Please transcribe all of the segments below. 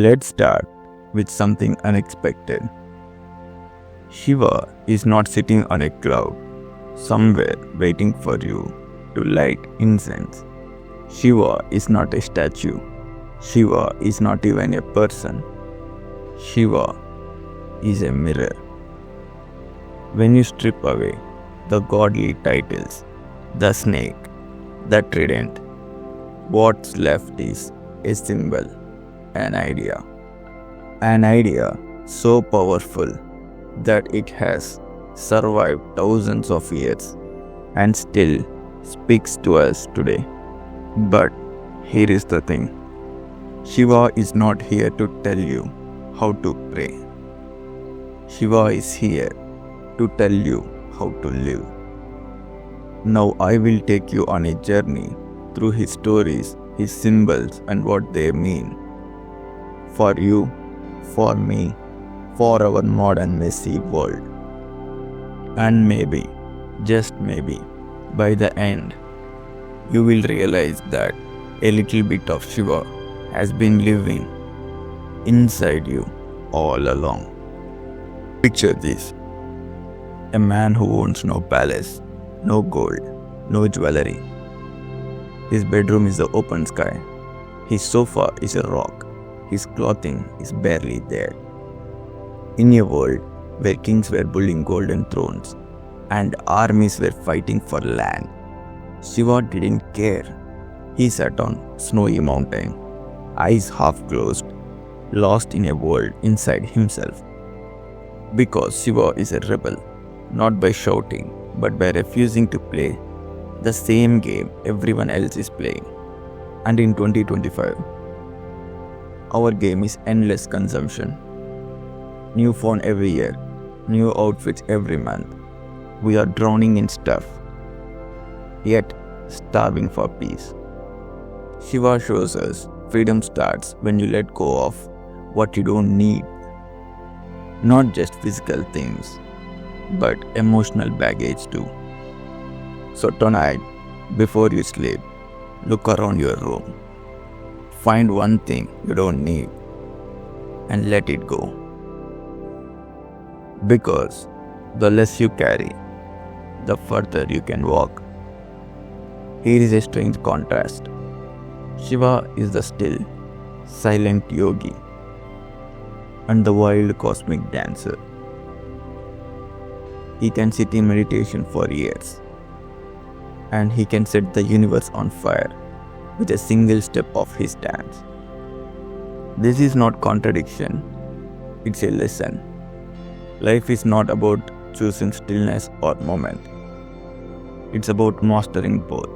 Let's start with something unexpected. Shiva is not sitting on a cloud somewhere waiting for you to light incense. Shiva is not a statue. Shiva is not even a person. Shiva is a mirror. When you strip away the godly titles, the snake, the trident, what's left is a symbol, an idea. An idea so powerful that it has survived thousands of years and still speaks to us today. But here is the thing. Shiva is not here to tell you how to pray. Shiva is here to tell you how to live. Now I will take you on a journey through his stories, his symbols and what they mean. For you, for me, for our modern messy world. And maybe, just maybe, by the end, you will realize that a little bit of Shiva has been living inside you all along. Picture this. A man who owns no palace, no gold, no jewelry. His bedroom is the open sky. His sofa is a rock. His clothing is barely there. In a world where kings were building golden thrones and armies were fighting for land, Shiva didn't care. He sat on snowy mountain, eyes half closed, lost in a world inside himself. Because Shiva is a rebel, not by shouting, but by refusing to play the same game everyone else is playing. And in 2025, our game is endless consumption. New phone every year, new outfits every month. We are drowning in stuff, yet starving for peace. Shiva shows us freedom starts when you let go of what you don't need. Not just physical things, but emotional baggage too. So tonight, before you sleep, look around your room. Find one thing you don't need and let it go. Because the less you carry, the further you can walk. Here is a strange contrast. Shiva is the still, silent yogi and the wild cosmic dancer. He can sit in meditation for years and he can set the universe on fire with a single step of his dance. This is not contradiction, it's a lesson. Life is not about choosing stillness or moment. It's about mastering both.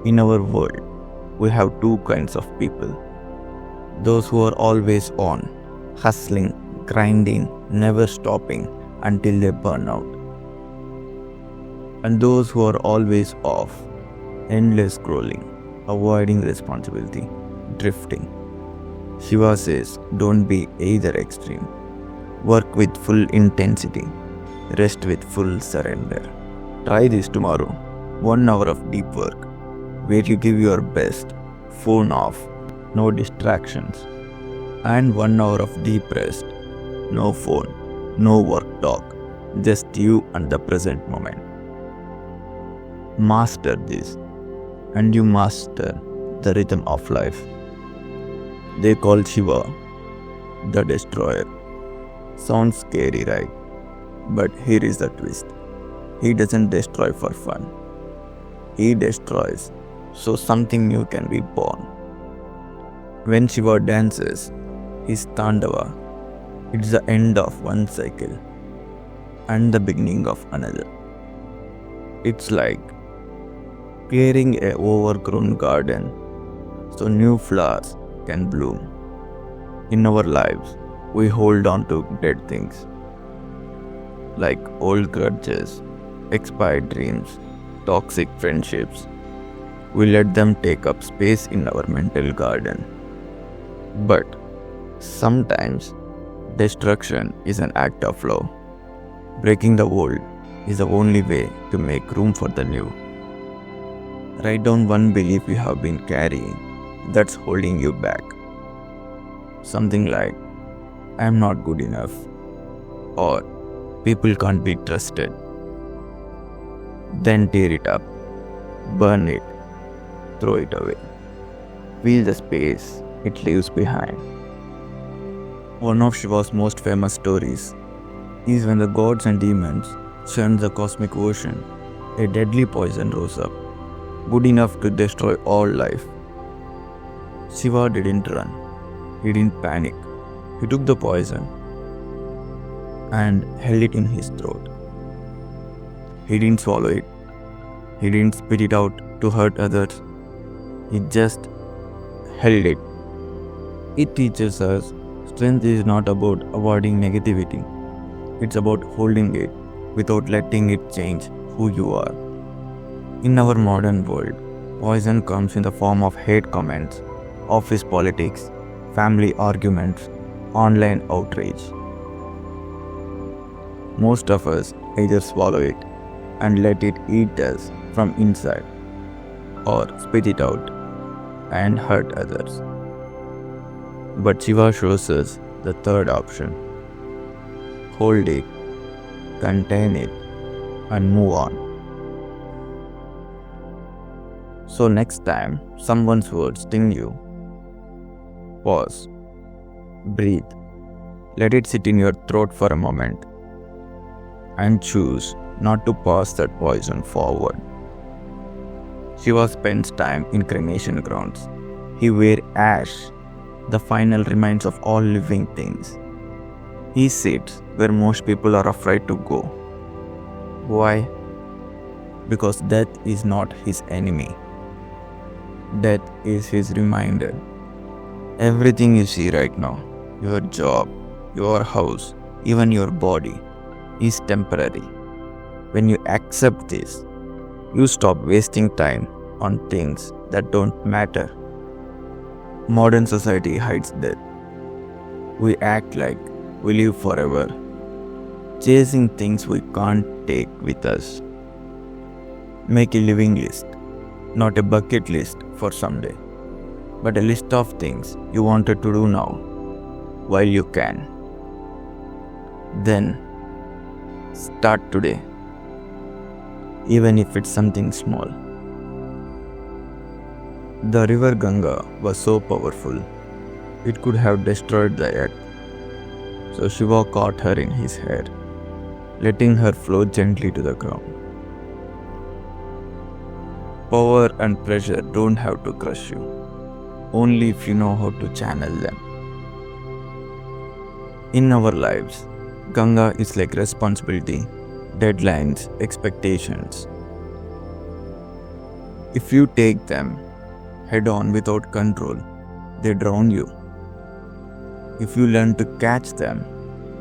In our world, we have two kinds of people. Those who are always on, hustling, grinding, never stopping until they burn out. And those who are always off, endless scrolling, avoiding responsibility, drifting. Shiva says, don't be either extreme. Work with full intensity. Rest with full surrender. Try this tomorrow. 1 hour of deep work, where you give your best, phone off, no distractions. And 1 hour of deep rest, no phone, no work talk, just you and the present moment. Master this, and you master the rhythm of life. They call Shiva the destroyer. Sounds scary, right? But here is the twist. He doesn't destroy for fun. He destroys so something new can be born. When Shiva dances his Tandava, it's the end of one cycle and the beginning of another. It's like clearing an overgrown garden so new flowers can bloom. In our lives, we hold on to dead things like old grudges, expired dreams, toxic friendships. We let them take up space in our mental garden. But sometimes destruction is an act of love. Breaking the old is the only way to make room for the new. Write down one belief you have been carrying that's holding you back. something like, I am not good enough, or people can't be trusted. Then tear it up, burn it, throw it away. Feel the space it leaves behind. One of Shiva's most famous stories is when the gods and demons churned the cosmic ocean. A deadly poison rose up, good enough to destroy all life. Shiva didn't run, he didn't panic. He took the poison and held it in his throat. He didn't swallow it, he didn't spit it out to hurt others. He just held it. It teaches us strength is not about avoiding negativity, it's about holding it without letting it change who you are. In our modern world, poison comes in the form of hate comments, office politics, family arguments, online outrage. Most of us either swallow it and let it eat us from inside, or spit it out and hurt others. But Shiva shows us the third option. Hold it, contain it, and move on. So next time someone's words sting you, pause, breathe, let it sit in your throat for a moment, and choose not to pass that poison forward. Shiva spends time in cremation grounds. He wears ash, the final remains of all living things. He sits where most people are afraid to go. Why? Because death is not his enemy. Death is his reminder. Everything you see right now, your job, your house, even your body, is temporary. When you accept this, you stop wasting time on things that don't matter. Modern society hides death. We act like we live forever, chasing things we can't take with us. Make a living list, not a bucket list for someday, but a list of things you wanted to do now while you can. Then start today, even if it's something small. The river Ganga was so powerful, it could have destroyed the earth. So Shiva caught her in his hair, letting her flow gently to the ground. Power and pressure don't have to crush you, only if you know how to channel them. In our lives, Ganga is like responsibility, deadlines, expectations. If you take them head on without control, they drown you. If you learn to catch them,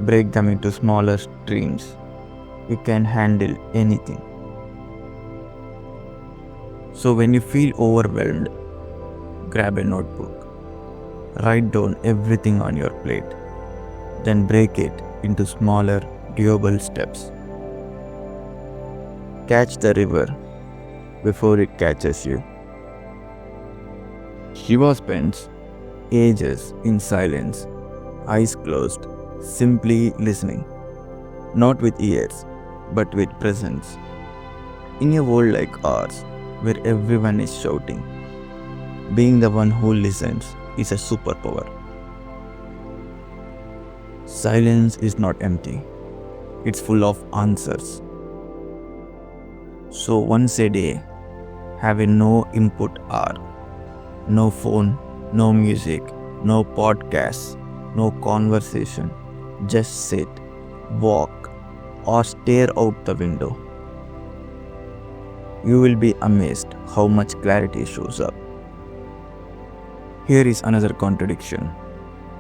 break them into smaller streams, you can handle anything. So when you feel overwhelmed, grab a notebook, write down everything on your plate, then break it into smaller, doable steps. Catch the river before it catches you. Shiva spends ages in silence, eyes closed, simply listening, not with ears, but with presence. In a world like ours, where everyone is shouting, being the one who listens is a superpower. Silence is not empty, it's full of answers. So once a day, have a no input hour. No phone, no music, no podcasts, no conversation. Just sit, walk, or stare out the window. You will be amazed how much clarity shows up. Here is another contradiction.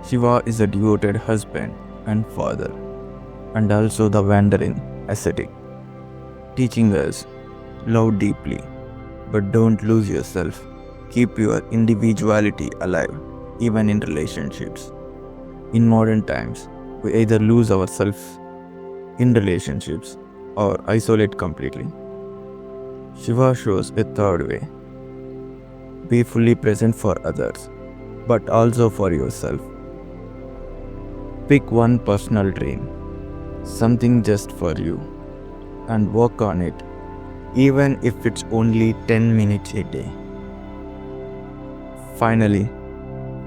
Shiva is a devoted husband and father, and also the wandering ascetic, teaching us love deeply, but don't lose yourself. Keep your individuality alive, even in relationships. In modern times, we either lose ourselves in relationships or isolate completely. Shiva shows a third way. Be fully present for others, but also for yourself. Pick one personal dream, something just for you, and work on it, even if it's only 10 minutes a day. Finally,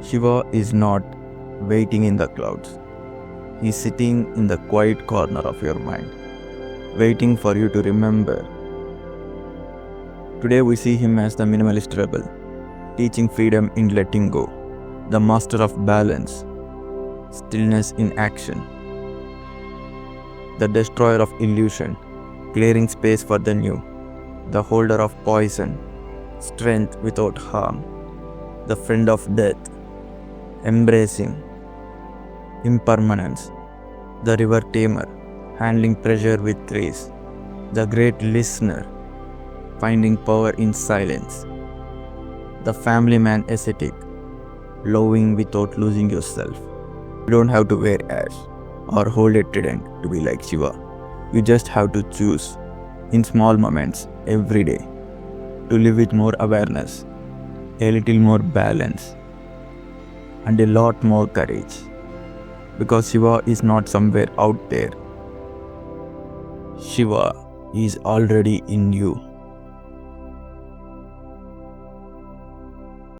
Shiva is not waiting in the clouds. He's sitting in the quiet corner of your mind, waiting for you to remember. Today we see him as the minimalist rebel, teaching freedom in letting go, the master of balance, stillness in action, the destroyer of illusion, clearing space for the new, the holder of poison, strength without harm, the friend of death, embracing impermanence, the river tamer, handling pressure with grace, the great listener, finding power in silence, the family man ascetic, loving without losing yourself. You don't have to wear ash or hold a trident to be like Shiva. You just have to choose in small moments every day to live with more awareness, a little more balance, and a lot more courage. Because Shiva is not somewhere out there. Shiva is already in you.